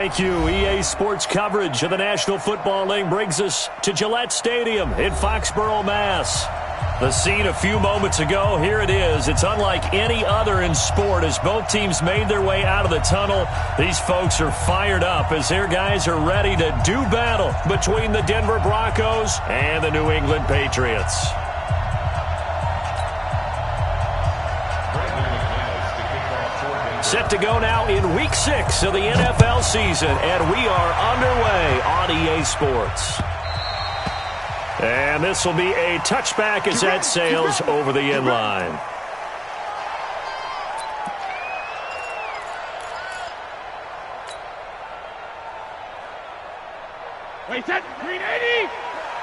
Thank you. EA Sports coverage of the National Football League brings us to Gillette Stadium in Foxborough, Mass. The scene a few moments ago, here it is. It's unlike any other in sport as both teams made their way out of the tunnel. These folks are fired up as their guys are ready to do battle between the Denver Broncos and the New England Patriots. Set to go now in Week 6 of the NFL season, and we are underway on EA Sports. And this will be a touchback as that sails over the end line. Wait, set, 380!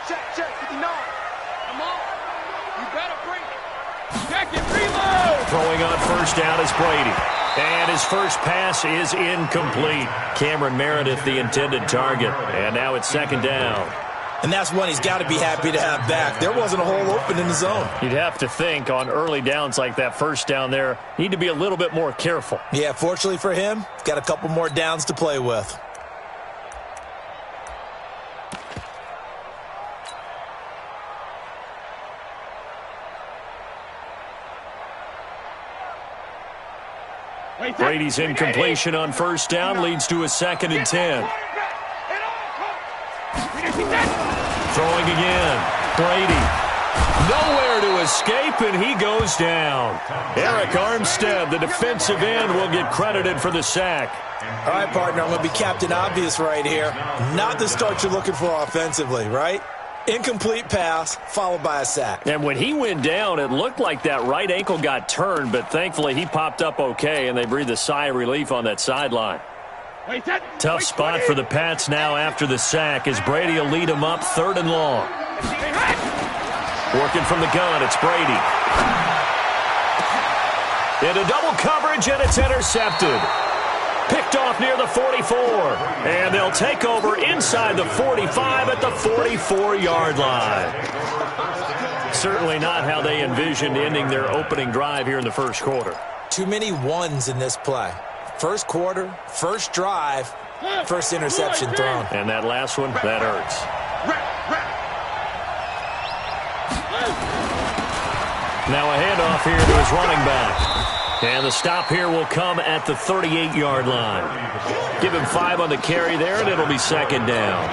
Check, 59. Come on. You better bring it. Check it, reload! Throwing on first down is Brady. And his first pass is incomplete. Cameron Meredith, the intended target. And now it's second down. And that's one he's got to be happy to have back. There wasn't a hole open in the zone. You'd have to think on early downs like that first down there, need to be a little bit more careful. Yeah, fortunately for him, got a couple more downs to play with. Brady's incompletion on first down leads to a 2nd and 10. Throwing again. Brady. Nowhere to escape, and he goes down. Eric Armstead, the defensive end, will get credited for the sack. All right, partner, I'm going to be Captain Obvious right here. Not the start you're looking for offensively, right? Incomplete pass, followed by a sack. And when he went down, it looked like that right ankle got turned, but thankfully he popped up okay, and they breathed a sigh of relief on that sideline. Tough spot for the Pats now after the sack as Brady will lead them up 3rd and long. Working from the gun, it's Brady. Into double coverage, and it's intercepted. Picked off near the 44. And they'll take over inside the 45 at the 44-yard line. Certainly not how they envisioned ending their opening drive here in the first quarter. Too many ones in this play. First quarter, first drive, first interception thrown. And that last one, that hurts. Now a handoff here to his running back. And the stop here will come at the 38-yard line. Give him 5 on the carry there, and it'll be 2nd down.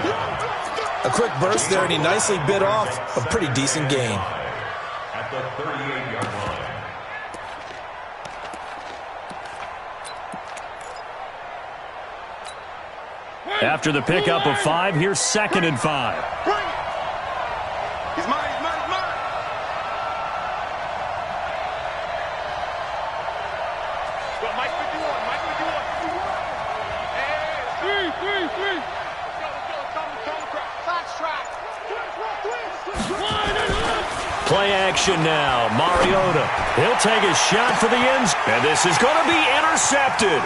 A quick burst there, and he nicely bit off a pretty decent gain. At the 38-yard line. After the pickup of 5, here's 2nd and 5. He's mine. Mike 51. Hey, 3. Let's go. Play action now. Mariota. He'll take a shot for the end zone. And this is going to be intercepted.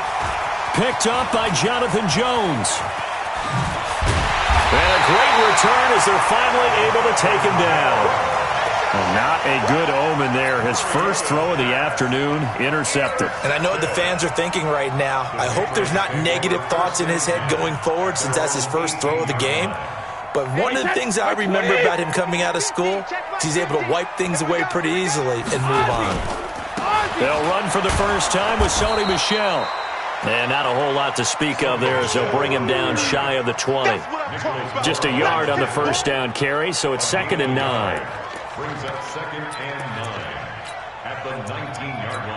Picked up by Jonathan Jones. And a great return as they're finally able to take him down. Well, not a good omen there. His first throw of the afternoon, intercepted. And I know what the fans are thinking right now. I hope there's not negative thoughts in his head going forward since that's his first throw of the game. But one of the things I remember about him coming out of school is he's able to wipe things away pretty easily and move on. They'll run for the first time with Sony Michel. And not a whole lot to speak of there as they'll bring him down shy of the 20. Just a yard on the first down carry, so it's 2nd and 9. Brings up 2nd and 9 at the 19-yard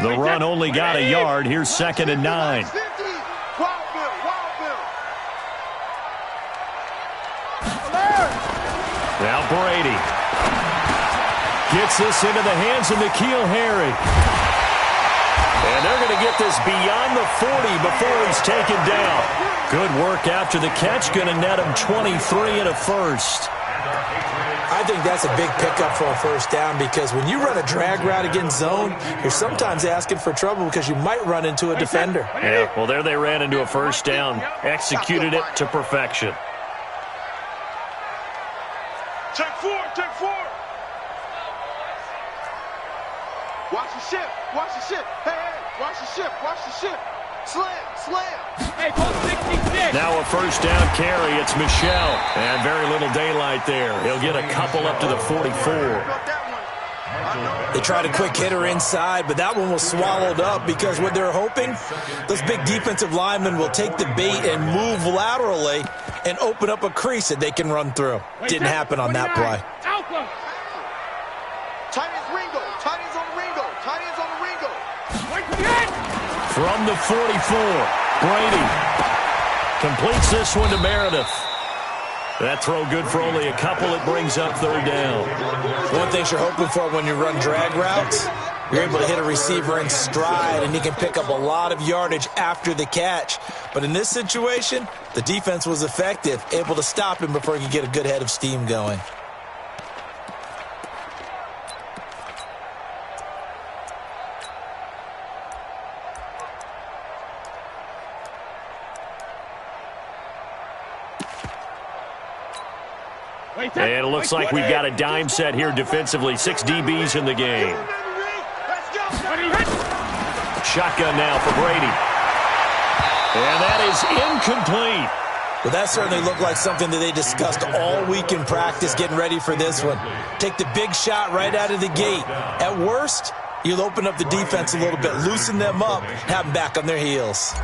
line. The run only got a yard. Here's 2nd and 9. Now Brady gets this into the hands of N'Keal Harry. And they're going to get this beyond the 40 before he's taken down. Good work after the catch. Going to net him 23 and a first. I think that's a big pickup for a first down because when you run a drag route against zone, you're sometimes asking for trouble because you might run into a defender. Yeah, well, there they ran into a first down. Executed it to perfection. Check 4. check 4. Watch the ship. Watch the ship. Hey, watch the ship. Watch the ship. Slam. Hey, call 66. Now a first down carry. It's Michel. And very little daylight there. He'll get a couple up to the 44. They tried a quick hitter inside, but that one was swallowed up because what they're hoping, those big defensive linemen will take the bait and move laterally and open up a crease that they can run through. Didn't happen on that play. Tight ends Ringo. Tight ends on the Ringo. Tight ends on the Ringo. From the 44, Brady completes this one to Meredith. That throw good for only a couple. It brings up third down. One thing you're hoping for when you run drag routes, you're able to hit a receiver in stride, and he can pick up a lot of yardage after the catch. But in this situation, the defense was effective, able to stop him before he could get a good head of steam going. And it looks like we've got a dime set here defensively. 6 DBs in the game. Shotgun now for Brady. And that is incomplete. Well, that certainly looked like something that they discussed all week in practice getting ready for this one. Take the big shot right out of the gate. At worst, you'll open up the defense a little bit, loosen them up, have them back on their heels.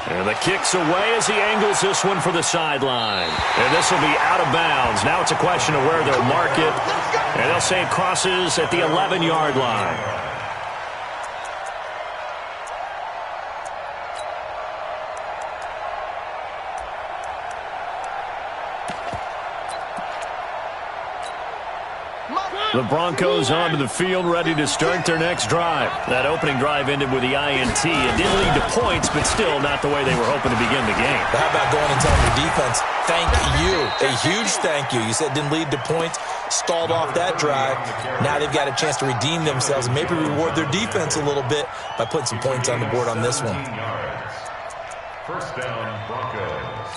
And the kick's away as he angles this one for the sideline. And this will be out of bounds. Now it's a question of where they'll mark it. And they'll say it crosses at the 11-yard line. The Broncos onto the field, ready to start their next drive. That opening drive ended with the INT. It didn't lead to points, but still not the way they were hoping to begin the game. But how about going and telling your defense, thank you, a huge thank you. You said it didn't lead to points, stalled off that drive. Now they've got a chance to redeem themselves and maybe reward their defense a little bit by putting some points on the board on this one. First down, Broncos.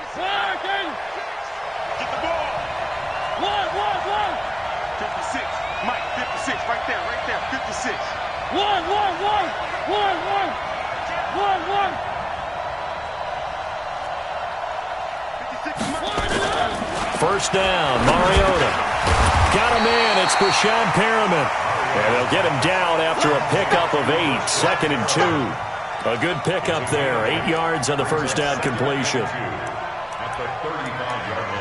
Second. Get the ball. One. 56. Mike, 56. Right there. 56. One. 56. First down, Mariota. Got him in. It's Brashad Perriman. And they'll get him down after a pickup of 8. 2nd and 2. A good pickup there. 8 yards on the first down completion. At the 35-yard line.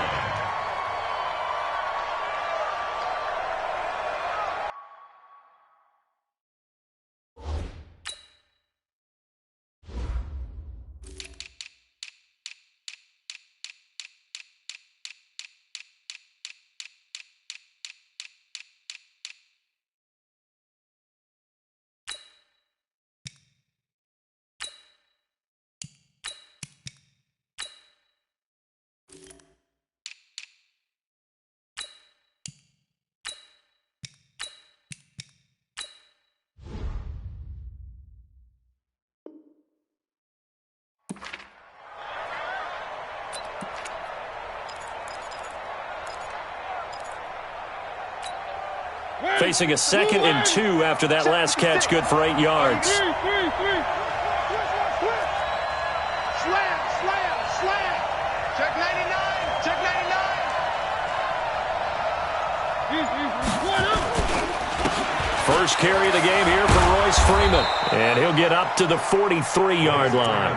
Facing a 2nd and 2 after that last catch, good for 8 yards. Slam. Check 99. Check 99. First carry of the game here for Royce Freeman. And he'll get up to the 43-yard line.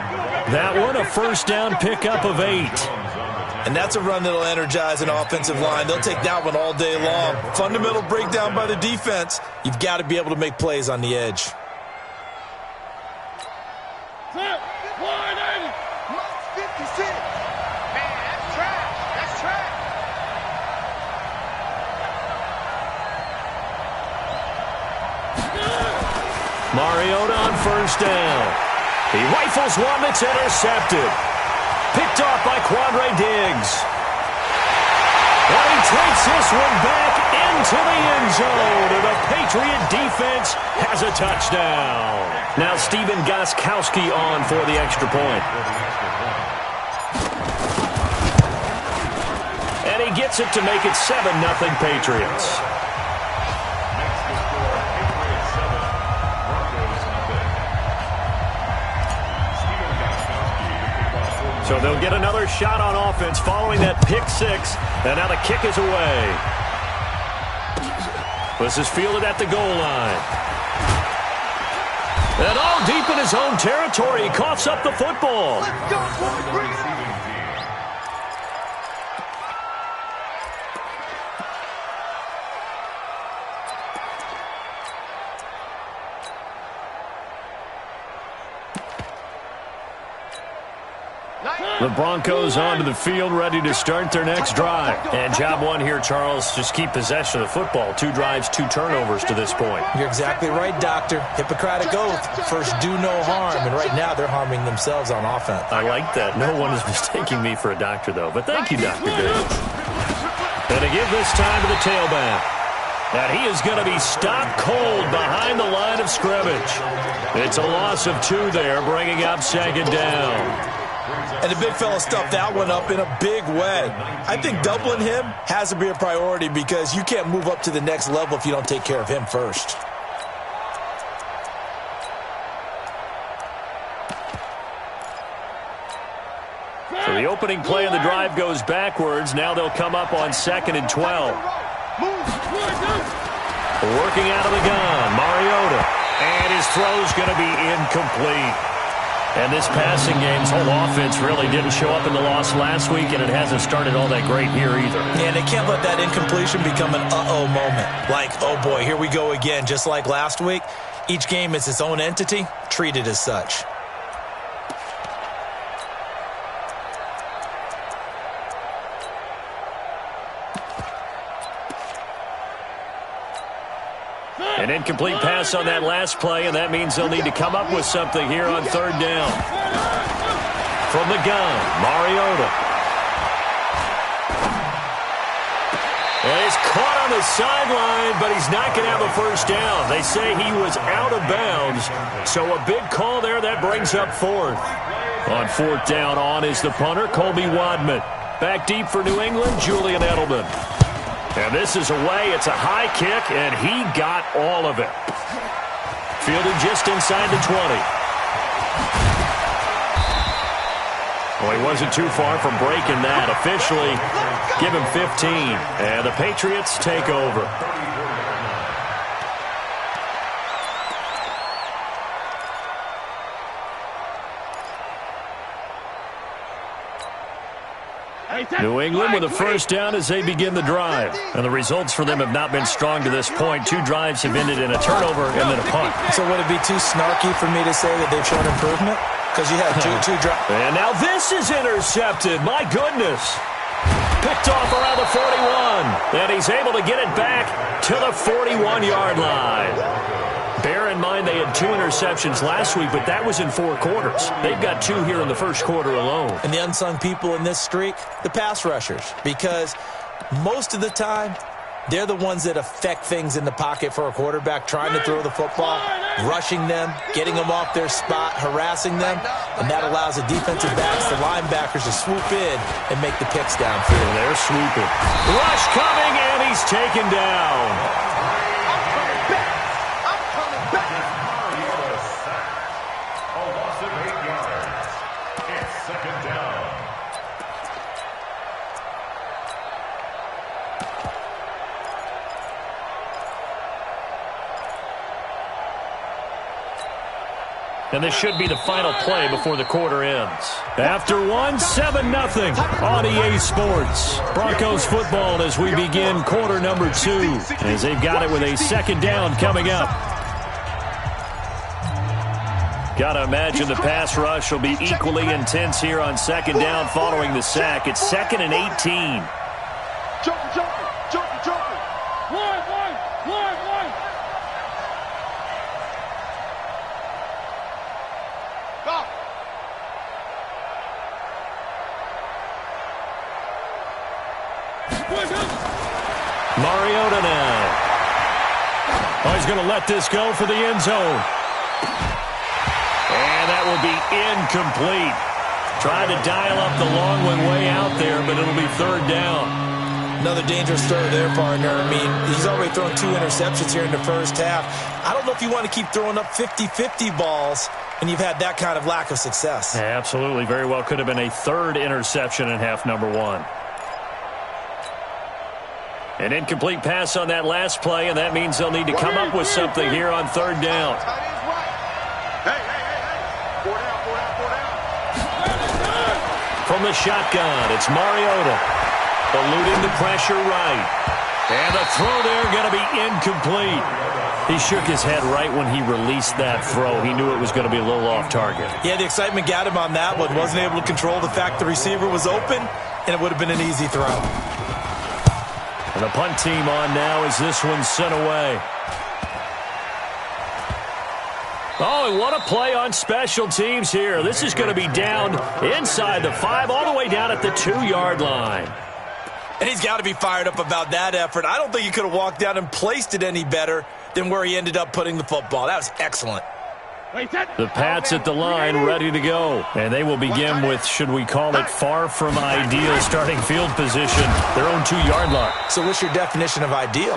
That one, a first down pickup of 8. And that's a run that'll energize an offensive line. They'll take that one all day long. Fundamental breakdown by the defense. You've got to be able to make plays on the edge. Mariota on first down. He rifles one that's intercepted. Picked off by Quandre Diggs. And he takes this one back into the end zone, and the Patriot defense has a touchdown. Now Steven Gostkowski on for the extra point. And he gets it to make it 7-0 Patriots. So they'll get another shot on offense following that pick six. And now the kick is away. This is fielded at the goal line. And all deep in his own territory, he coughs up the football. Let's go, boys. Bring it on. The Broncos onto the field, ready to start their next drive. And job one here, Charles, just keep possession of the football. 2 drives, 2 turnovers to this point. You're exactly right, Doctor. Hippocratic oath. First, do no harm. And right now, they're harming themselves on offense. I like that. No one is mistaking me for a doctor, though. But thank you, Dr. Dave. And to give this time to the tailback. And he is going to be stopped cold behind the line of scrimmage. It's a loss of 2 there, bringing up second down. And the big fella stuffed that one up in a big way. I think doubling him has to be a priority because you can't move up to the next level if you don't take care of him first. So the opening play of the drive goes backwards. Now they'll come up on 2nd and 12. Working out of the gun, Mariota. And his throw's going to be incomplete. And this passing game's whole offense really didn't show up in the loss last week, and it hasn't started all that great here either. Yeah, and they can't let that incompletion become an uh-oh moment. Like, oh boy, here we go again, just like last week. Each game is its own entity, treated as such. An incomplete pass on that last play, and that means they'll need to come up with something here on 3rd down. From the gun, Mariota. And he's caught on the sideline, but he's not going to have a first down. They say he was out of bounds, so a big call there that brings up 4th. On 4th down, on is the punter, Colby Wadman. Back deep for New England, Julian Edelman. And this is away. It's a high kick, and he got all of it. Fielded just inside the 20. Well, he wasn't too far from breaking that. Officially, give him 15. And the Patriots take over. New England with a first down as they begin the drive. And the results for them have not been strong to this point. 2 drives have ended in a turnover and then a punt. So would it be too snarky for me to say that they've shown improvement? Because you had two drives. And now this is intercepted. My goodness. Picked off around the 41. And he's able to get it back to the 41-yard line. Bear in mind they had 2 interceptions last week, but that was in 4 quarters. They've got 2 here in the first quarter alone. And the unsung people in this streak, the pass rushers, because most of the time, they're the ones that affect things in the pocket for a quarterback, trying to throw the football, rushing them, getting them off their spot, harassing them, and that allows the defensive backs, the linebackers, to swoop in and make the picks downfield. And they're swooping. Rush coming, and he's taken down. And this should be the final play before the quarter ends. After 1, 7-0 on EA Sports. Broncos football as we begin quarter number 2. As they've got it with a 2nd down coming up. Got to imagine the pass rush will be equally intense here on 2nd down following the sack. It's 2nd and 18. Jumping. One. Go. Mariota now. Oh, he's going to let this go for the end zone. And that will be incomplete. Tried to dial up the long one way out there, but it'll be third down. Another dangerous throw there, partner. I mean, he's already thrown 2 interceptions here in the first half. I don't know if you want to keep throwing up 50-50 balls when you've had that kind of lack of success. Yeah, absolutely. Very well could have been a third interception in half number 1. An incomplete pass on that last play, and that means they'll need to come up with something here on third down. Hey. 4 down. From the shotgun, it's Mariota. Eluding the pressure right. And the throw there going to be incomplete. He shook his head right when he released that throw. He knew it was going to be a little off target. Yeah, the excitement got him on that one. Wasn't able to control the fact the receiver was open, and it would have been an easy throw. And the punt team on now as this one's sent away. Oh, and what a play on special teams here. This is going to be down inside the 5, all the way down at the 2-yard line. And he's got to be fired up about that effort. I don't think he could have walked down and placed it any better than where he ended up putting the football. That was excellent. The Pats at the line ready to go. And they will begin with, should we call it, far from ideal starting field position, their own 2-yard line. So what's your definition of ideal?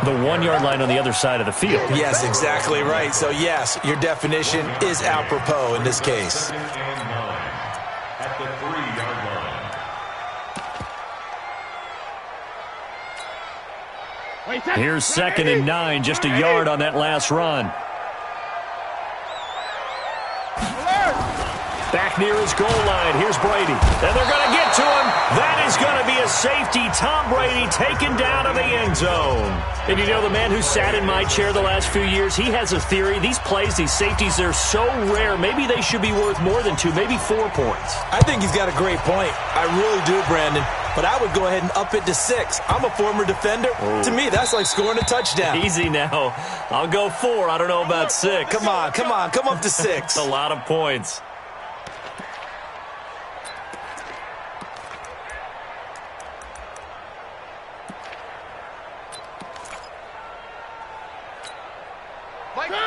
The 1-yard line on the other side of the field. Yes, exactly right. So, yes, your definition is apropos in this case. At the 3-yard line. Here's 2nd and 9, just a yard on that last run. Back near his goal line. Here's Brady. And they're going to get to him. That is going to be a safety. Tom Brady taken down to the end zone. And you know, the man who sat in my chair the last few years, he has a theory. These plays, these safeties, they're so rare. Maybe they should be worth more than 2, maybe 4 points. I think he's got a great point. I really do, Brandon. But I would go ahead and up it to 6. I'm a former defender. Oh. To me, that's like scoring a touchdown. Easy now. I'll go 4. I don't know about 6. Come on. Come up to 6. A lot of points.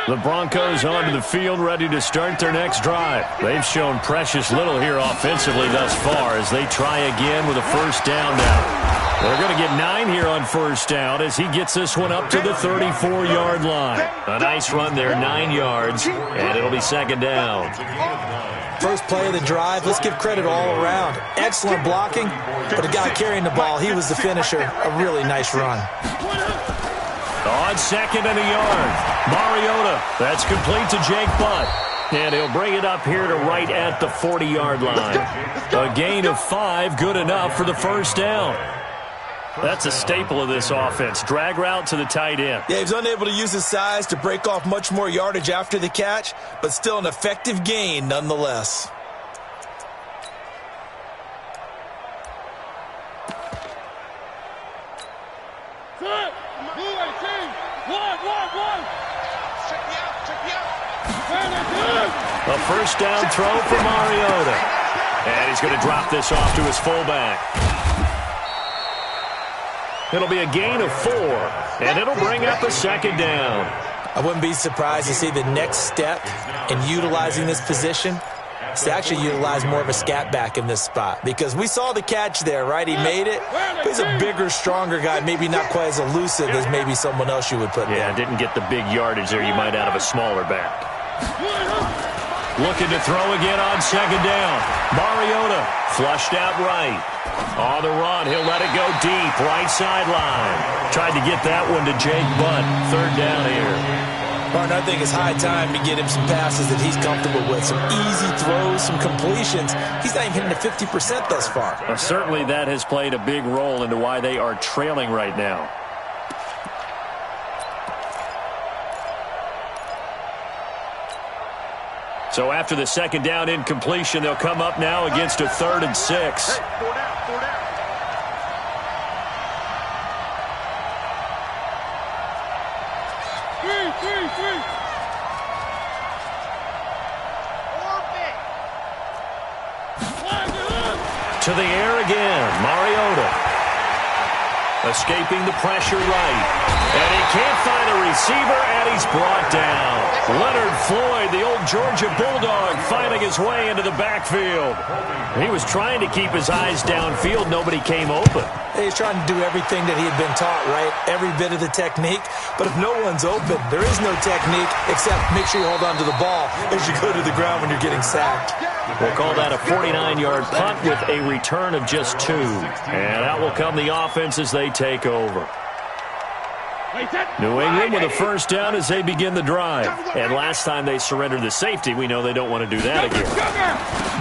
The Broncos onto the field, ready to start their next drive. They've shown precious little here offensively thus far as they try again with a first down now. They're going to get 9 here on first down as he gets this one up to the 34-yard line. A nice run there, 9 yards, and it'll be 2nd down. First play of the drive, let's give credit all around. Excellent blocking, but the guy carrying the ball, he was the finisher. A really nice run. On 2nd and a yard. Mariota, that's complete to Jake Butt. And he'll bring it up here to right at the 40-yard line. A gain of 5, good enough for the first down. That's a staple of this offense. Drag route to the tight end. Yeah, he's unable to use his size to break off much more yardage after the catch, but still an effective gain nonetheless. A first down throw for Mariota. And he's going to drop this off to his fullback. It'll be a gain of 4, and it'll bring up a 2nd down. I wouldn't be surprised to see the next step in utilizing this position is to actually utilize more of a scat back in this spot. Because we saw the catch there, right? He made it. But he's a bigger, stronger guy, maybe not quite as elusive as maybe someone else you would put there. Yeah, didn't get the big yardage there you might out of a smaller back. Looking to throw again on 2nd down. Mariota flushed out right. On the run, he'll let it go deep, right sideline. Tried to get that one to Jake Butt. 3rd down here. Martin, I think it's high time to get him some passes that he's comfortable with. Some easy throws, some completions. He's not even hitting the 50% thus far. Well, certainly that has played a big role into why they are trailing right now. So after the 2nd down incompletion, they'll come up now against a 3rd and 6. Hey, 4 down. To the air again, Mariota. Escaping the pressure right. And he can't find a receiver, and he's brought down. Leonard Floyd, the old Georgia Bulldog, finding his way into the backfield. He was trying to keep his eyes downfield. Nobody came open. He's trying to do everything that he had been taught, right? Every bit of the technique. But if no one's open, there is no technique except make sure you hold on to the ball as you go to the ground when you're getting sacked. We'll call that a 49-yard punt with a return of just 2. And out will come the offense as they take over. New England with a first down as they begin the drive. And last time they surrendered the safety, we know they don't want to do that again.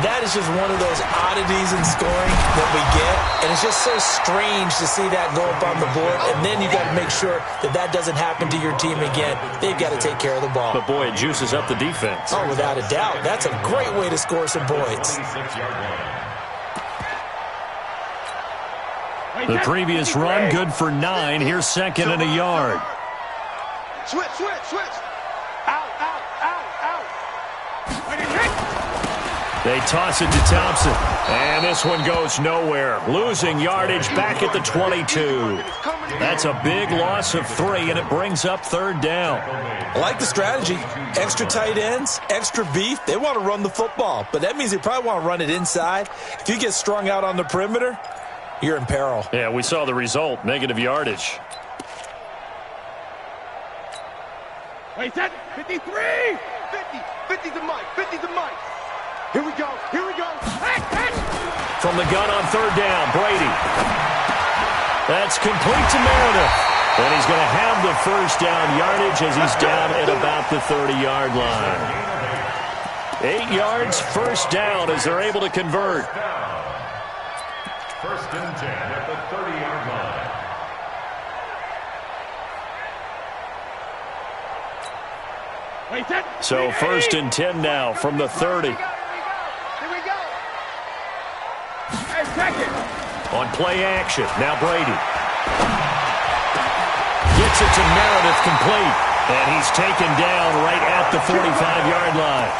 That is just one of those oddities in scoring that we get. And it's just so strange to see that go up on the board. And then you got to make sure that that doesn't happen to your team again. They've got to take care of the ball. But, boy, it juices up the defense. Oh, without a doubt. That's a great way to score some points. The previous run, good for 9. Here's second and a yard. Switch. Out. They toss it to Thompson. And this one goes nowhere. Losing yardage back at the 22. That's a big loss of 3, and it brings up third down. I like the strategy. Extra tight ends, extra beef. They want to run the football, but that means they probably want to run it inside. If you get strung out on the perimeter, you're in peril. Yeah, we saw the result, negative yardage. Wait, set, 53! 50 to Mike. Here we go. From the gun on third down, Brady. That's complete to Meredith. And he's going to have the first down yardage as he's down at about the 30-yard line. 8 yards, first down as they're able to convert. First and 10 at the 30-yard line. So first and 10 now from the 30. Here we go. Hey, second. On play action, now Brady. Gets it to Meredith complete. And he's taken down right at the 45-yard line.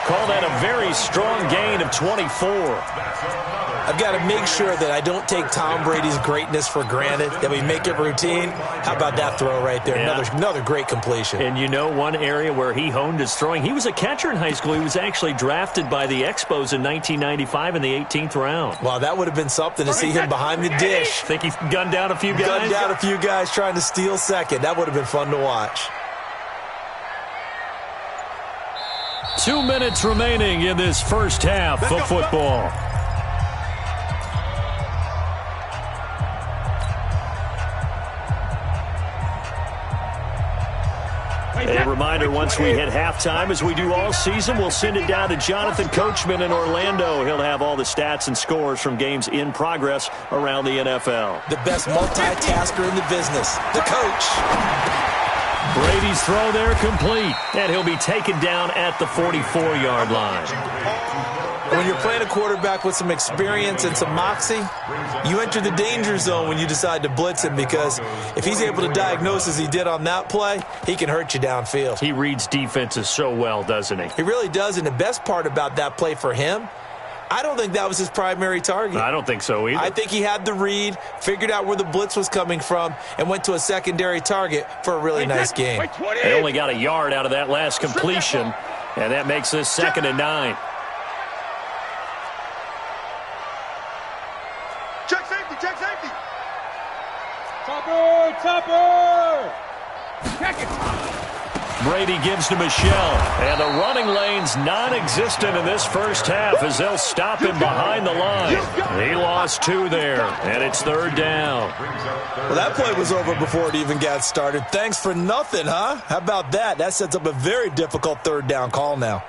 Call that a very strong gain of 24. I've got to make sure that I don't take Tom Brady's greatness for granted, that we make it routine. How about that throw right there? Yeah. Another great completion. And you know one area where he honed his throwing? He was a catcher in high school. He was actually drafted by the Expos in 1995 in the 18th round. Wow, that would have been something to see him behind the dish. Think he gunned down a few guys? Gunned down a few guys trying to steal second. That would have been fun to watch. 2 minutes remaining in this first half of football. A reminder, once we hit halftime, as we do all season, we'll send it down to Jonathan Coachman in Orlando. He'll have all the stats and scores from games in progress around the NFL. The best multitasker in the business, the coach. Brady's throw there complete, and he'll be taken down at the 44-yard line. When you're playing a quarterback with some experience and some moxie, you enter the danger zone when you decide to blitz him, because if he's able to diagnose as he did on that play, he can hurt you downfield. He reads defenses so well, doesn't he? He really does, and the best part about that play for him, I don't think that was his primary target. I don't think so either. I think he had the read, figured out where the blitz was coming from, and went to a secondary target for a really nice game. They only got a yard out of that last completion, and that makes this 2nd and 9. Check safety. Topper! Check it. Brady gives to Michelle, and the running lane's non-existent in this first half as they'll stop him behind the line. He lost 2 there, and it's third down. Well, that play was over before it even got started. Thanks for nothing, huh? How about that? That sets up a very difficult third down call now.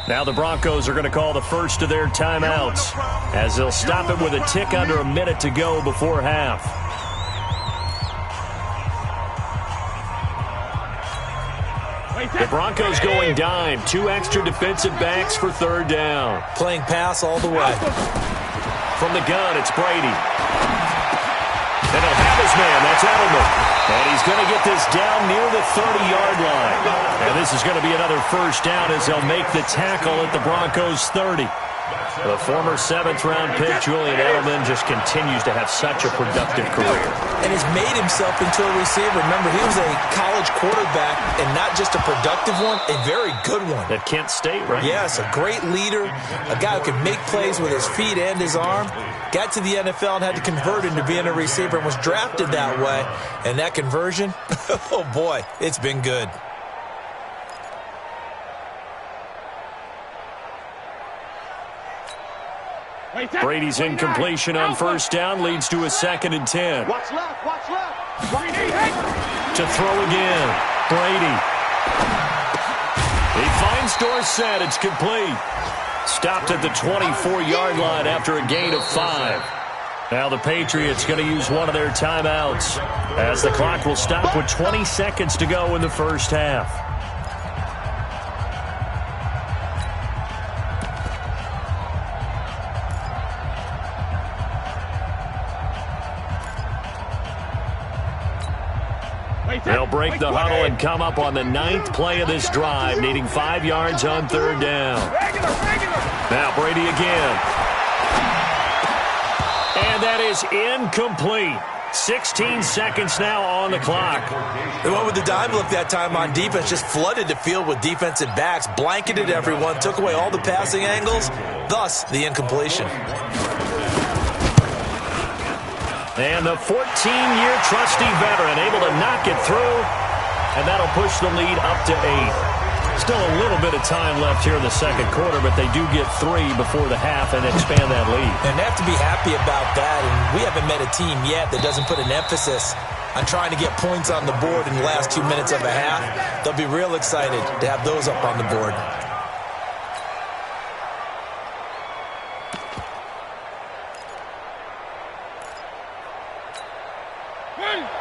Now the Broncos are going to call the first of their timeouts as they'll stop it with a tick under a minute to go before half. The Broncos going dime. 2 extra defensive backs for third down. Playing pass all the way. From the gun, it's Brady. And he'll have got his man. That's Edelman. And he's going to get this down near the 30-yard line. And this is going to be another first down as they'll make the tackle at the Broncos' 30. The former 7th-round pick, Julian Edelman, just continues to have such a productive career. And has made himself into a receiver. Remember, he was a college quarterback, and not just a productive one, a very good one. At Kent State, right? Yes, a great leader, a guy who could make plays with his feet and his arm. Got to the NFL and had to convert into being a receiver and was drafted that way. And that conversion, oh boy, it's been good. Brady's incompletion on first down leads to a 2nd and 10. Watch left, watch left. To throw again, Brady. He finds Dorsett. It's complete. Stopped at the 24-yard line after a gain of 5. Now the Patriots going to use one of their timeouts as the clock will stop with 20 seconds to go in the first half. They'll break the huddle and come up on the 9th play of this drive, needing 5 yards on 3rd down. Now Brady again. And that is incomplete. 16 seconds now on the clock. They went with the dime look that time on defense, just flooded the field with defensive backs, blanketed everyone, took away all the passing angles, thus the incompletion. And the 14-year trusty veteran able to knock it through, and that'll push the lead up to 8. Still a little bit of time left here in the second quarter, but they do get 3 before the half and expand that lead. And they have to be happy about that, and we haven't met a team yet that doesn't put an emphasis on trying to get points on the board in the last 2 minutes of a half. They'll be real excited to have those up on the board.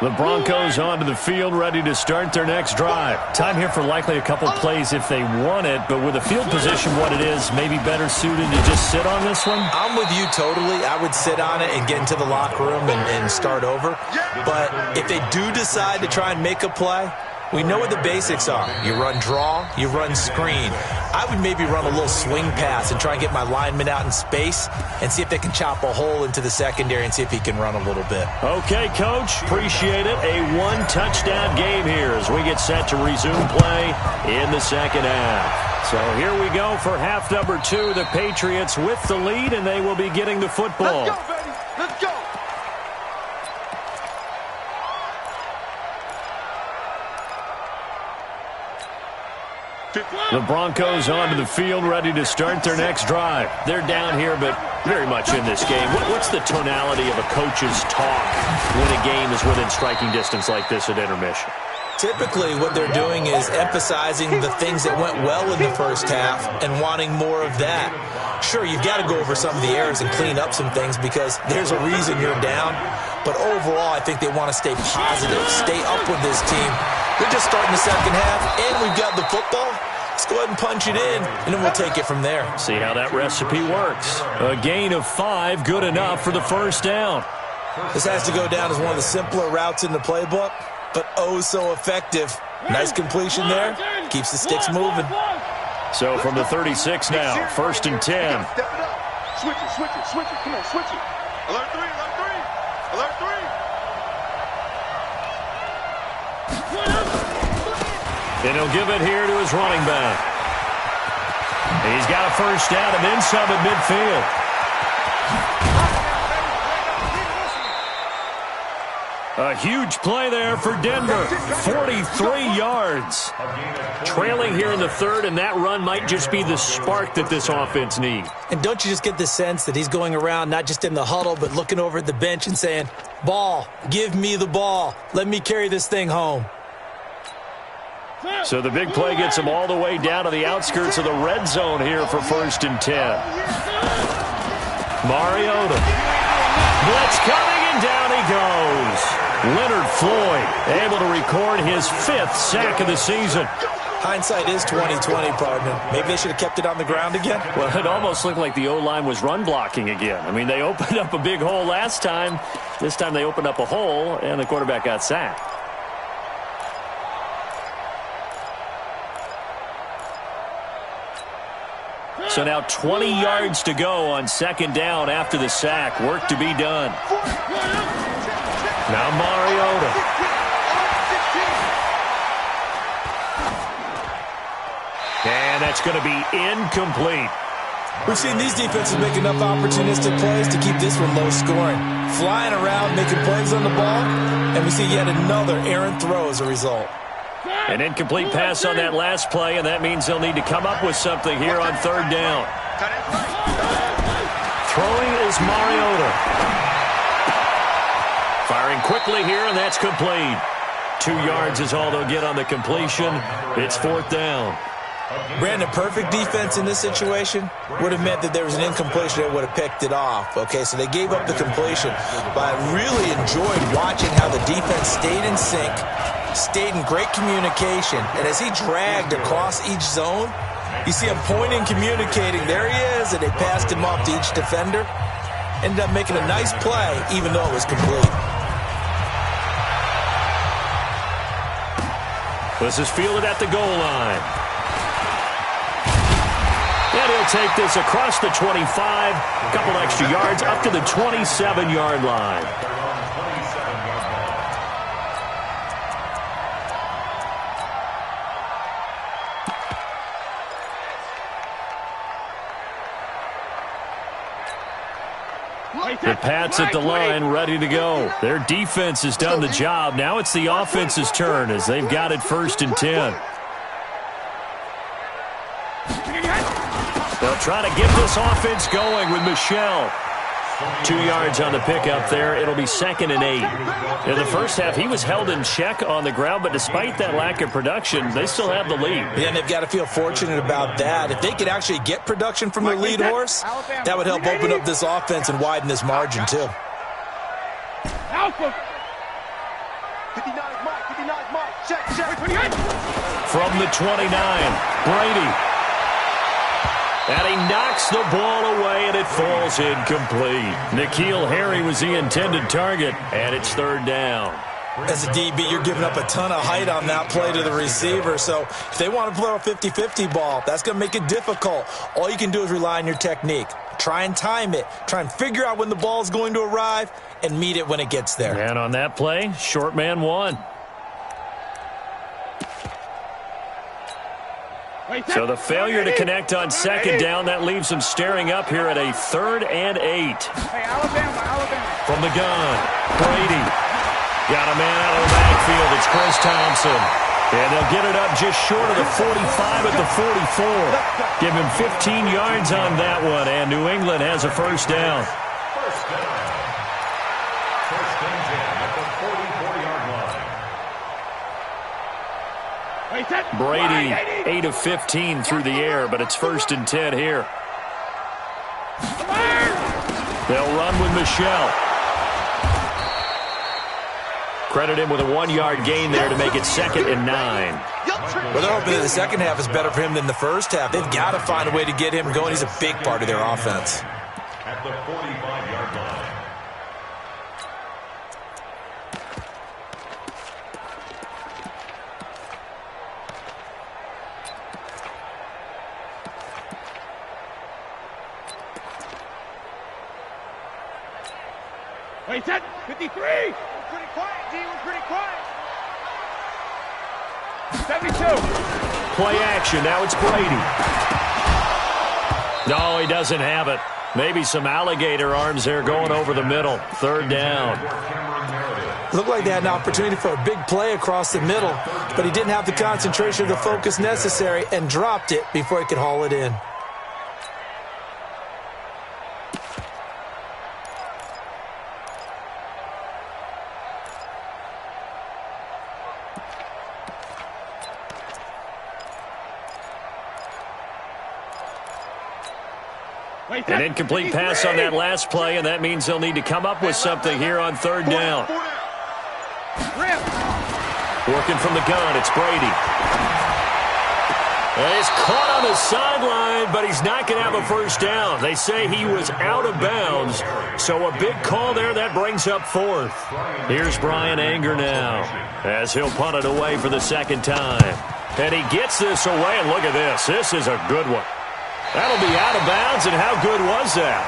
The Broncos onto the field, ready to start their next drive. Time here for likely a couple plays if they want it, but with the field position what it is, maybe better suited to just sit on this one? I'm with you totally. I would sit on it and get into the locker room and start over. But if they do decide to try and make a play, we know what the basics are. You run draw, you run screen. I would maybe run a little swing pass and try and get my lineman out in space and see if they can chop a hole into the secondary and see if he can run a little bit. Okay, Coach. Appreciate it. A one-touchdown game here as we get set to resume play in the second half. So here we go for half number 2. The Patriots with the lead, and they will be getting the football. Let's go, baby. Let's go. The Broncos onto the field, ready to start their next drive. They're down here, but very much in this game. What's the tonality of a coach's talk when a game is within striking distance like this at intermission? Typically, what they're doing is emphasizing the things that went well in the first half and wanting more of that. Sure, you've got to go over some of the errors and clean up some things because there's a reason you're down. But overall, I think they want to stay positive, stay up with this team. They're just starting the second half, and we've got the football. Let's go ahead and punch it in, and then we'll take it from there. See how that recipe works. A gain of 5, good enough for the first down. This has to go down as one of the simpler routes in the playbook, but oh so effective. Nice completion there. Keeps the sticks moving. So from the 36 now, 1st and 10. Step it up. Switch it, switch it, switch it. Come on, switch it. Alert 3, alert 3. Alert 3. And he'll give it here to his running back. He's got a first down and then some at midfield. A huge play there for Denver. 43 yards. Trailing here in the 3rd, and that run might just be the spark that this offense needs. And don't you just get the sense that he's going around not just in the huddle, but looking over at the bench and saying, ball, give me the ball. Let me carry this thing home. So the big play gets him all the way down to the outskirts of the red zone here for 1st and 10. Mariota. Blitz coming, and down he goes. Leonard Floyd able to record his 5th sack of the season. Hindsight is 20/20, partner. Maybe they should have kept it on the ground again. Well, it almost looked like the O-line was run blocking again. I mean, they opened up a big hole last time. This time they opened up a hole, and the quarterback got sacked. So now 20 yards to go on second down after the sack. Work to be done. Now Mariota. And that's going to be incomplete. We've seen these defenses make enough opportunistic plays to keep this one low scoring. Flying around, making plays on the ball, and we see yet another errant throw as a result. An incomplete pass on that last play, and that means they'll need to come up with something here on third down. Throwing is Mariota. Firing quickly here, and that's complete. 2 yards is all they'll get on the completion. It's fourth down. Brandon, perfect defense in this situation would have meant that there was an incompletion that would have picked it off. Okay, so they gave up the completion. But I really enjoyed watching how the defense stayed in sync, stayed in great communication. And as he dragged across each zone, you see him pointing, communicating. There he is, and they passed him off to each defender. Ended up making a nice play, even though it was complete. This is fielded at the goal line. And he'll take this across the 25, a couple extra yards up to the 27-yard line. The Pats at the line, ready to go. Their defense has done the job. Now it's the offense's turn as they've got it 1st and 10. They'll try to get this offense going with Michel. 2 yards on the pickup there. It'll be 2nd and 8. In the first half, he was held in check on the ground, but despite that lack of production, they still have the lead. Yeah, and they've got to feel fortunate about that. If they could actually get production from their lead horse, that would help open up this offense and widen this margin, too. From the 29, Brady. And he knocks the ball away, and it falls incomplete. N'Keal Harry was the intended target, and it's 3rd down. As a DB, you're giving up a ton of height on that play to the receiver. So if they want to play a 50-50 ball, that's going to make it difficult. All you can do is rely on your technique. Try and time it. Try and figure out when the ball is going to arrive and meet it when it gets there. And on that play, short man won. So the failure to connect on second down, that leaves them staring up here at a 3rd and 8. Hey, Alabama. From the gun, Brady. Got a man out of the backfield. It's Chris Thompson. And they'll get it up just short of the 45 at the 44. Give him 15 yards on that one, and New England has a 1st down. First down. First and 10 at the 44-yard line. Brady, 8 of 15 through the air, but it's 1st and 10 here. They'll run with Michel. Credit him with a 1-yard gain there to make it 2nd and 9. Well, they're hoping that the second half is better for him than the first half. They've got to find a way to get him going. He's a big part of their offense. At the 45-yard line. Wait, set. 53. Pretty quiet, D. We're pretty quiet. 72. Play action. Now it's Brady. No, he doesn't have it. Maybe some alligator arms there going over the middle. 3rd down. Looked like they had an opportunity for a big play across the middle, but he didn't have the concentration or the focus necessary and dropped it before he could haul it in. An incomplete pass on that last play, and that means they'll need to come up with something here on 3rd down. Working from the gun, it's Brady. He's caught on the sideline, but he's not going to have a first down. They say he was out of bounds, so a big call there. That brings up fourth. Here's Brian Anger now as he'll punt it away for the second time. And he gets this away, and look at this. This is a good one. That'll be out of bounds, and how good was that?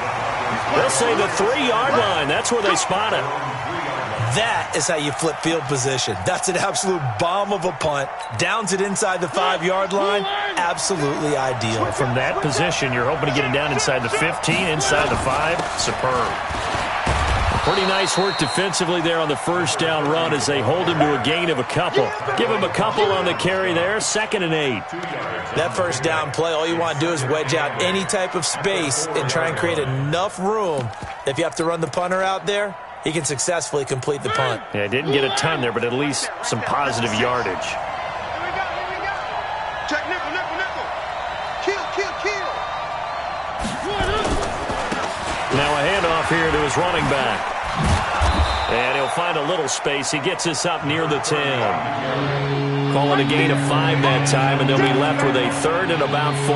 They'll say the 3-yard line. That's where they spot it. That is how you flip field position. That's an absolute bomb of a punt. Downs it inside the 5-yard line. Absolutely ideal. From that position, you're hoping to get it down inside the 15, inside the 5. Superb. Pretty nice work defensively there on the first down run as they hold him to a gain of a couple. Give him a couple on the carry there. 2nd and 8. That first down play, all you want to do is wedge out any type of space and try and create enough room. If you have to run the punter out there, he can successfully complete the punt. Yeah, didn't get a ton there, but at least some positive yardage. Here we go. Check nickel. Kill. Now a handoff here to his running back. And he'll find a little space. He gets this up near the 10. Call it a gain of 5 that time, and they'll be left with a 3rd and about 4.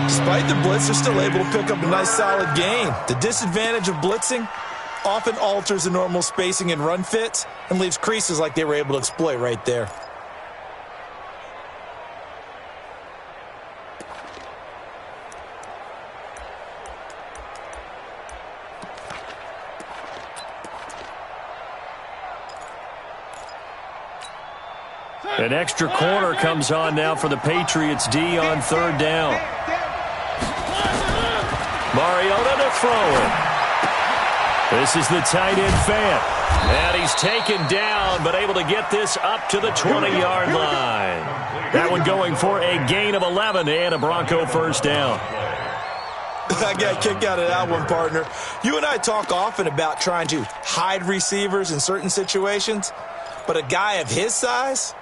Despite the blitz, they're still able to pick up a nice solid gain. The disadvantage of blitzing often alters the normal spacing and run fits and leaves creases like they were able to exploit right there. An extra corner comes on now for the Patriots D on 3rd down. Mariota to throw it. This is the tight end Fant. And he's taken down, but able to get this up to the 20-yard line. That one going for a gain of 11 and a Bronco first down. I got a kick out of that one, partner. You and I talk often about trying to hide receivers in certain situations, but a guy of his size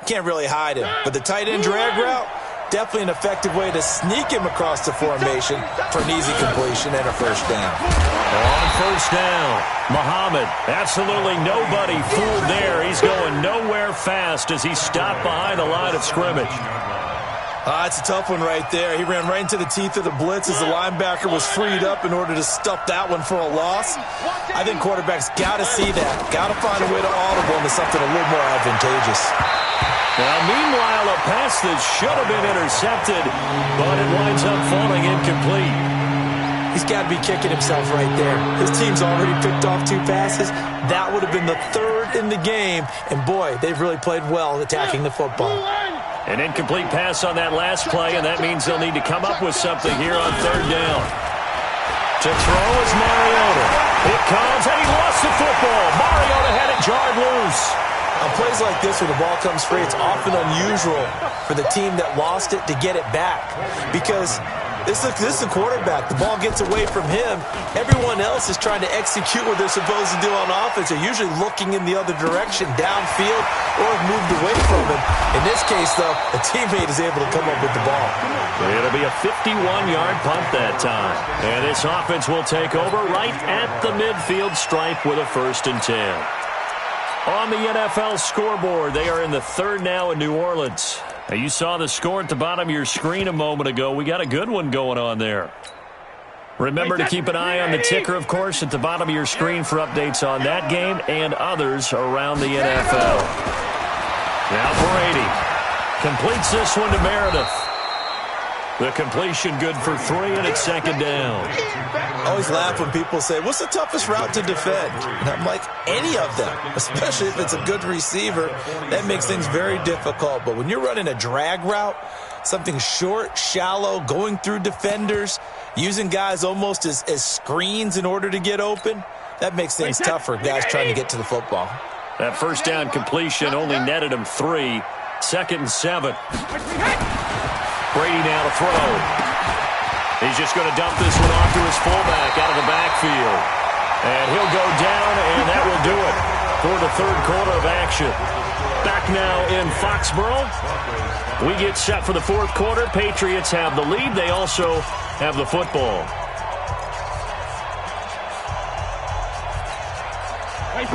can't really hide him. But the tight end drag route, definitely an effective way to sneak him across the formation for an easy completion and a first down. On first down, Muhammad, absolutely nobody fooled there. He's going nowhere fast as he stopped behind the line of scrimmage. It's a tough one right there. He ran right into the teeth of the blitz as the linebacker was freed up in order to stuff that one for a loss. I think quarterbacks got to see that. Got to find a way to audible into something a little more advantageous. Now, meanwhile, a pass that should have been intercepted, but it winds up falling incomplete. He's got to be kicking himself right there. His team's already picked off 2 passes. That would have been the 3rd in the game. And, boy, they've really played well attacking the football. An incomplete pass on that last play, and that means they'll need to come up with something here on 3rd down. To throw is Mariota. It comes, and he lost the football. Mariota had it jarred loose. On plays like this, when the ball comes free, it's often unusual for the team that lost it to get it back. Because this is a quarterback. The ball gets away from him. Everyone else is trying to execute what they're supposed to do on offense. They're usually looking in the other direction, downfield, or have moved away from him. In this case, though, a teammate is able to come up with the ball. It'll be a 51-yard punt that time. And this offense will take over right at the midfield stripe with a 1st and 10. On the NFL scoreboard, they are in the 3rd now in New Orleans. Now, you saw the score at the bottom of your screen a moment ago. We got a good one going on there. Remember to keep an eye on the ticker, of course, at the bottom of your screen for updates on that game and others around the NFL. Now Brady completes this one to Meredith. The completion good for 3, and it's 2nd down. I always laugh when people say, what's the toughest route to defend? And I'm like, any of them, especially if it's a good receiver. That makes things very difficult. But when you're running a drag route, something short, shallow, going through defenders, using guys almost as screens in order to get open, that makes things tough for guys trying to get to the football. That first down completion only netted him 3. 2nd and 7. Brady now to throw. He's just going to dump this one off to his fullback out of the backfield. And he'll go down, and that will do it for the 3rd quarter of action. Back now in Foxborough. We get set for the 4th quarter. Patriots have the lead. They also have the football.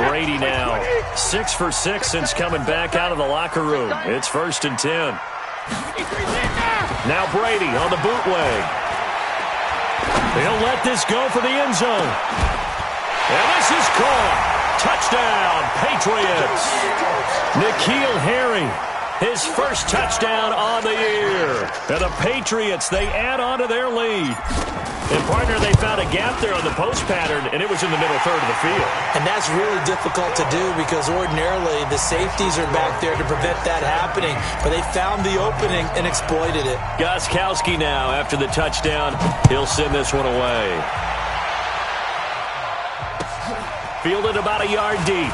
Brady now 6 for 6 since coming back out of the locker room. It's 1st and 10. Now Brady on the bootleg. He'll let this go for the end zone. And this is caught. Touchdown, Patriots. N'Keal Harry, his first touchdown on the year. And the Patriots, they add on to their lead. And, partner, they found a gap there on the post pattern, and it was in the middle third of the field. And that's really difficult to do because ordinarily the safeties are back there to prevent that happening. But they found the opening and exploited it. Gostkowski now, after the touchdown, he'll send this one away. Fielded about a yard deep.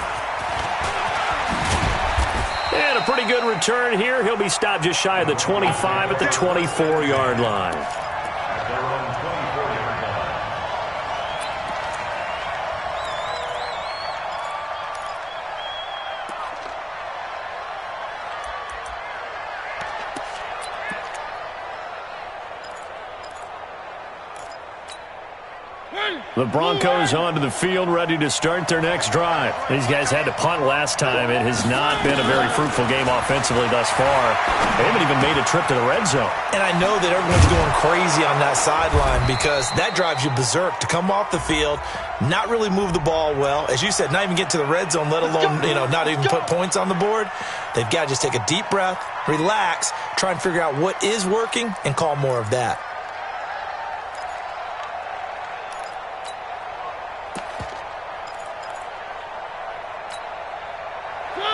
And a pretty good return here. He'll be stopped just shy of the 25 at the 24-yard line. The Broncos onto the field, ready to start their next drive. These guys had to punt last time. It has not been a very fruitful game offensively thus far. They haven't even made a trip to the red zone. And I know that everyone's going crazy on that sideline because that drives you berserk to come off the field, not really move the ball well. As you said, not even get to the red zone, let alone, not even put points on the board. They've got to just take a deep breath, relax, try and figure out what is working, and call more of that.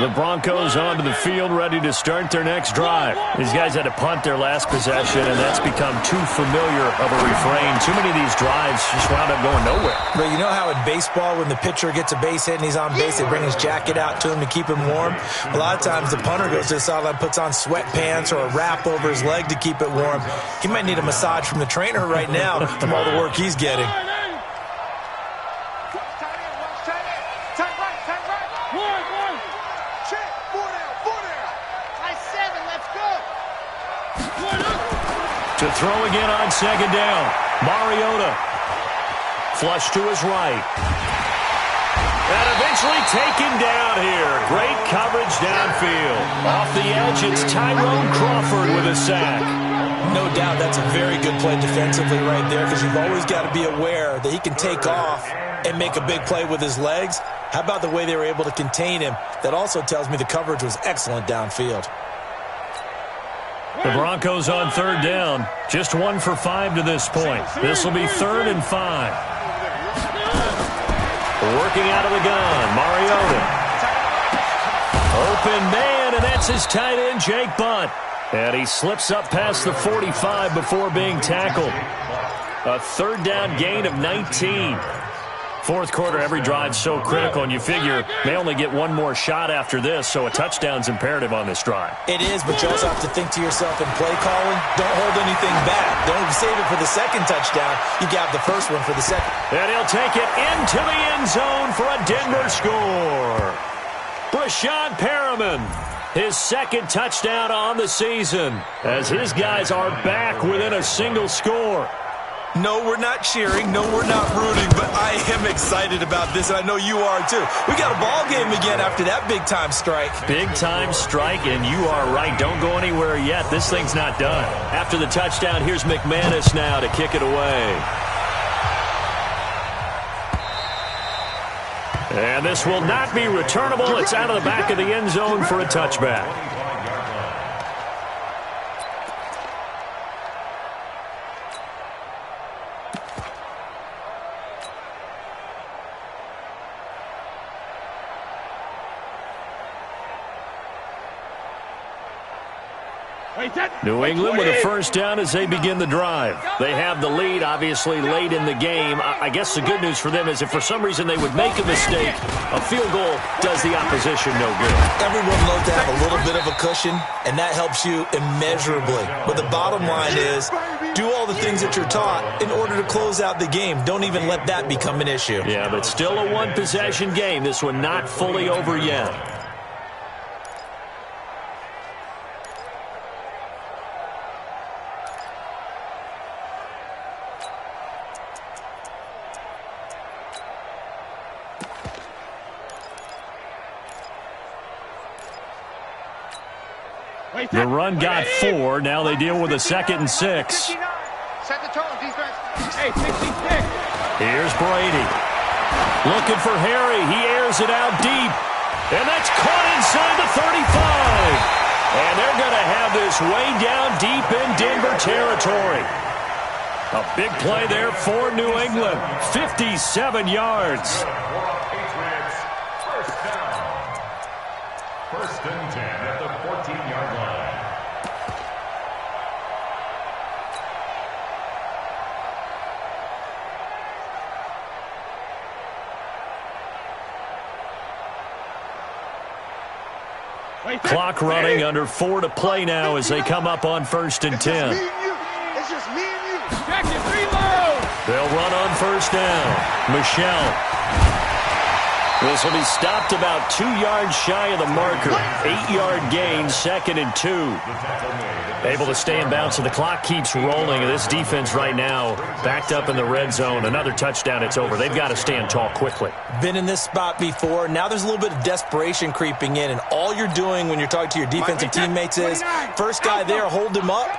The Broncos onto the field, ready to start their next drive. These guys had to punt their last possession, and that's become too familiar of a refrain. Too many of these drives just wound up going nowhere. But you know how in baseball, when the pitcher gets a base hit and he's on base, they bring his jacket out to him to keep him warm? A lot of times the punter goes to the sideline, puts on sweatpants or a wrap over his leg to keep it warm. He might need a massage from the trainer right now from all the work he's getting. To throw again on second down. Mariota. Flush to his right. And eventually taken down here. Great coverage downfield. Off the edge, it's Tyrone Crawford with a sack. No doubt that's a very good play defensively right there because you've always got to be aware that he can take off and make a big play with his legs. How about the way they were able to contain him? That also tells me the coverage was excellent downfield. The Broncos on third down. Just 1 for 5 to this point. This will be 3rd and 5. Working out of the gun, Mariota. Open man, and that's his tight end, Jake Butt. And he slips up past the 45 before being tackled. A third down gain of 19. Fourth quarter, every drive's so critical, and you figure they only get one more shot after this, so a touchdown's imperative on this drive. It is, but you also have to think to yourself in play calling, don't hold anything back. Don't save it for the second touchdown. You got the first one for the second. And he'll take it into the end zone for a Denver score. Brashad Perriman, his second touchdown on the season, as his guys are back within a single score. No, we're not cheering. No, we're not rooting, but I am excited about this, and I know you are too. We got a ball game again after that big-time strike. Big-time strike, and you are right. Don't go anywhere yet. This thing's not done. After the touchdown, here's McManus now to kick it away. And this will not be returnable. It's out of the back of the end zone for a touchback. New England with a first down as they begin the drive. They have the lead, obviously, late in the game. I guess the good news for them is if for some reason they would make a mistake, a field goal does the opposition no good. Everyone loves to have a little bit of a cushion, and that helps you immeasurably. But the bottom line is, do all the things that you're taught in order to close out the game. Don't even let that become an issue. Yeah, but still a one-possession game. This one not fully over yet. The run got 4. Now they deal with a 2nd and 6. Set the tone, defense. Hey, 66. Here's Brady. Looking for Harry. He airs it out deep. And that's caught inside the 35. And they're going to have this way down deep in Denver territory. A big play there for New England. 57 yards. First and 10 at the 14-yard line. Clock running, under 4 to play now as they come up on 1st and 10. It's just me and you. Check it, reload. They'll run on 1st down. Michelle. This will be stopped about 2 yards shy of the marker. 8-yard gain, 2nd and 2. Able to stay in bounds, so the clock keeps rolling. And this defense right now backed up in the red zone. Another touchdown, it's over. They've got to stand tall quickly. Been in this spot before. Now there's a little bit of desperation creeping in, and all you're doing when you're talking to your defensive teammates is first guy there, hold him up.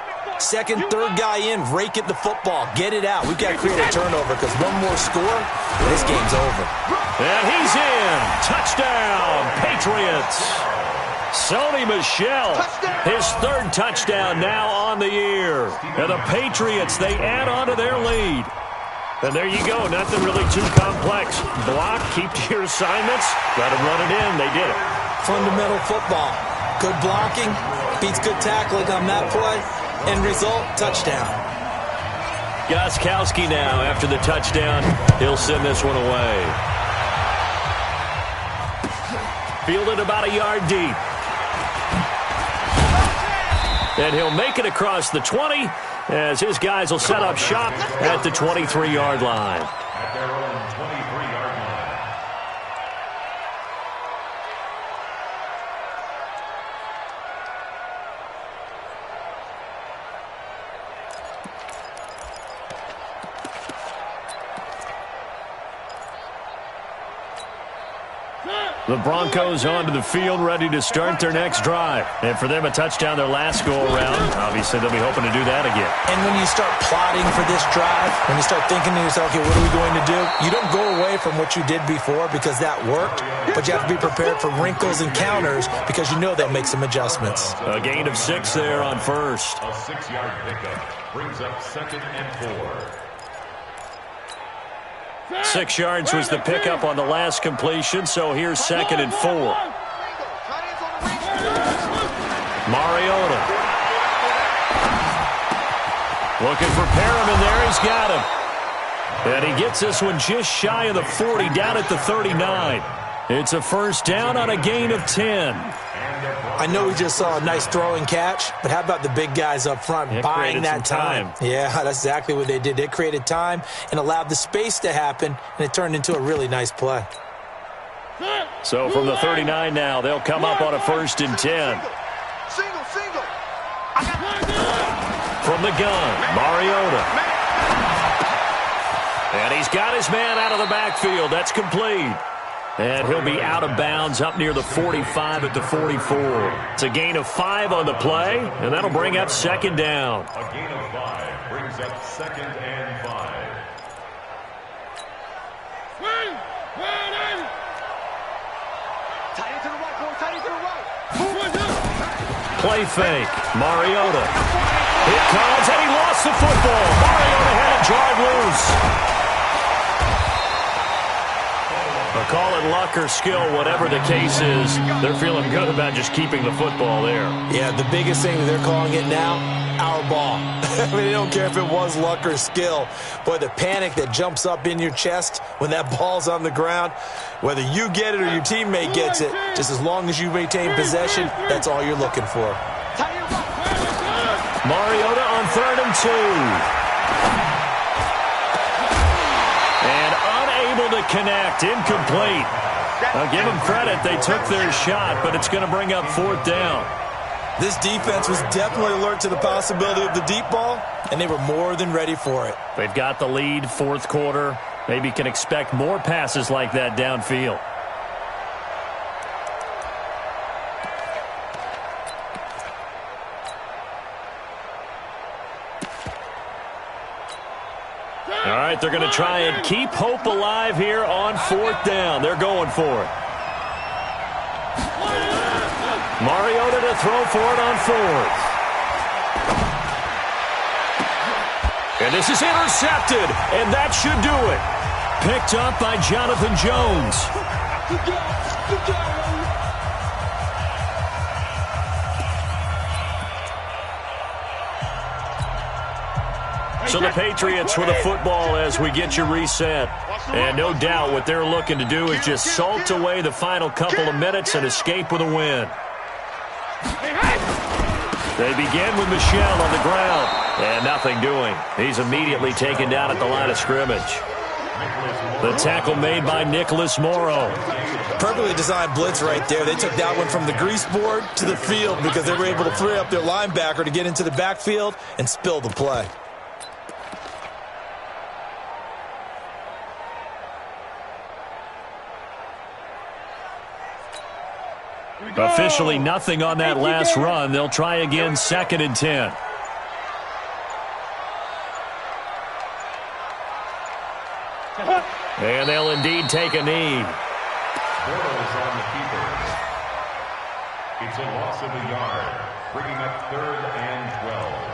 Second, third guy in, rake at the football. Get it out. We've got to create a turnover because one more score, and this game's over. And he's in. Touchdown, Patriots. Sony Michel, his 3rd touchdown now on the year. And the Patriots, they add on to their lead. And there you go. Nothing really too complex. Block, keep to your assignments. Let them run it in. They did it. Fundamental football. Good blocking, beats good tackling on that play. End result, touchdown. Gostkowski now after the touchdown. He'll send this one away. Fielded about a yard deep. And he'll make it across the 20 as his guys will set up shop at the 23-yard line. At their own 23-yard line. The Broncos onto the field, ready to start their next drive. And for them, a touchdown their last go-around. Obviously, they'll be hoping to do that again. And when you start plotting for this drive, when you start thinking to yourself, okay, what are we going to do? You don't go away from what you did before because that worked, but you have to be prepared for wrinkles and counters because you know they'll make some adjustments. A gain of 6 there on 1st. A 6-yard pickup brings up 2nd and 4. 6 yards was the pickup on the last completion, so here's 2nd and 4. Mariota. Looking for Perriman there. He's got him. And he gets this one just shy of the 40, down at the 39. It's a 1st down on a gain of 10. I know we just saw a nice throw and catch, but how about the big guys up front buying that time? Yeah, that's exactly what they did. They created time and allowed the space to happen, and it turned into a really nice play. So from the 39 now, they'll come up on a 1st and 10. Single. From the gun, Mariota. And he's got his man out of the backfield. That's complete. And he'll be out of bounds up near the 45 at the 44. It's a gain of 5 on the play, and that'll bring up 2nd down. A gain of 5 brings up 2nd and 5. Tight end to the right, boy. Tight end to the right. Play fake. Mariota. Here comes, and he lost the football. Mariota had it drive loose. Call it luck or skill, whatever the case is. They're feeling good about just keeping the football there. Yeah, the biggest thing that they're calling it now, our ball. I mean, they don't care if it was luck or skill. Boy, the panic that jumps up in your chest when that ball's on the ground, whether you get it or your teammate gets it, just as long as you maintain possession, that's all you're looking for. Mariota on 3rd and 2. Able to connect, incomplete. I'll give them credit. They took their shot, but it's going to bring up 4th down. This defense was definitely alert to the possibility of the deep ball, and they were more than ready for it. They've got the lead, 4th quarter. Maybe can expect more passes like that downfield. All right, they're going to try and keep hope alive here on 4th down. They're going for it. Mariota to throw for it on 4th. And this is intercepted, and that should do it. Picked up by Jonathan Jones. So the Patriots with the football as we get you reset. And no doubt what they're looking to do is just salt away the final couple of minutes and escape with a win. They begin with Michel on the ground. And nothing doing. He's immediately taken down at the line of scrimmage. The tackle made by Nicholas Morrow. Perfectly designed blitz right there. They took that one from the grease board to the field because they were able to free up their linebacker to get into the backfield and spill the play. Officially nothing on that last run. They'll try again 2nd and 10. And they'll indeed take a knee. Bortles on the keeper. It's a loss of a yard, bringing up 3rd and 12.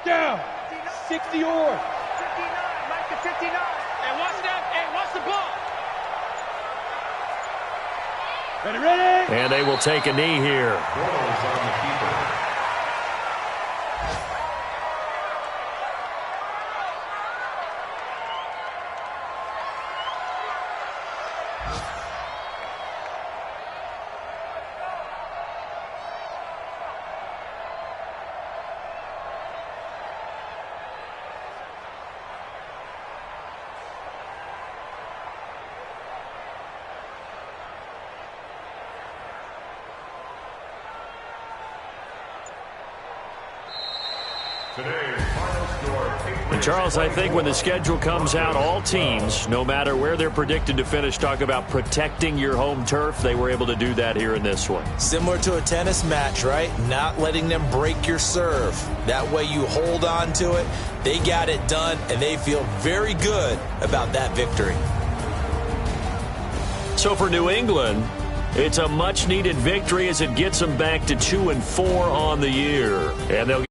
Down. 60 or. 59, Mike to 59. And watch that. And watch the ball. Ready. And they will take a knee here. Bortles on the keeper. And Charles, I think when the schedule comes out, all teams, no matter where they're predicted to finish, talk about protecting your home turf. They were able to do that here in this one. Similar to a tennis match, right? Not letting them break your serve. That way you hold on to it. They got it done, and they feel very good about that victory. So for New England, it's a much-needed victory as it gets them back to 2-4 on the year. And they'll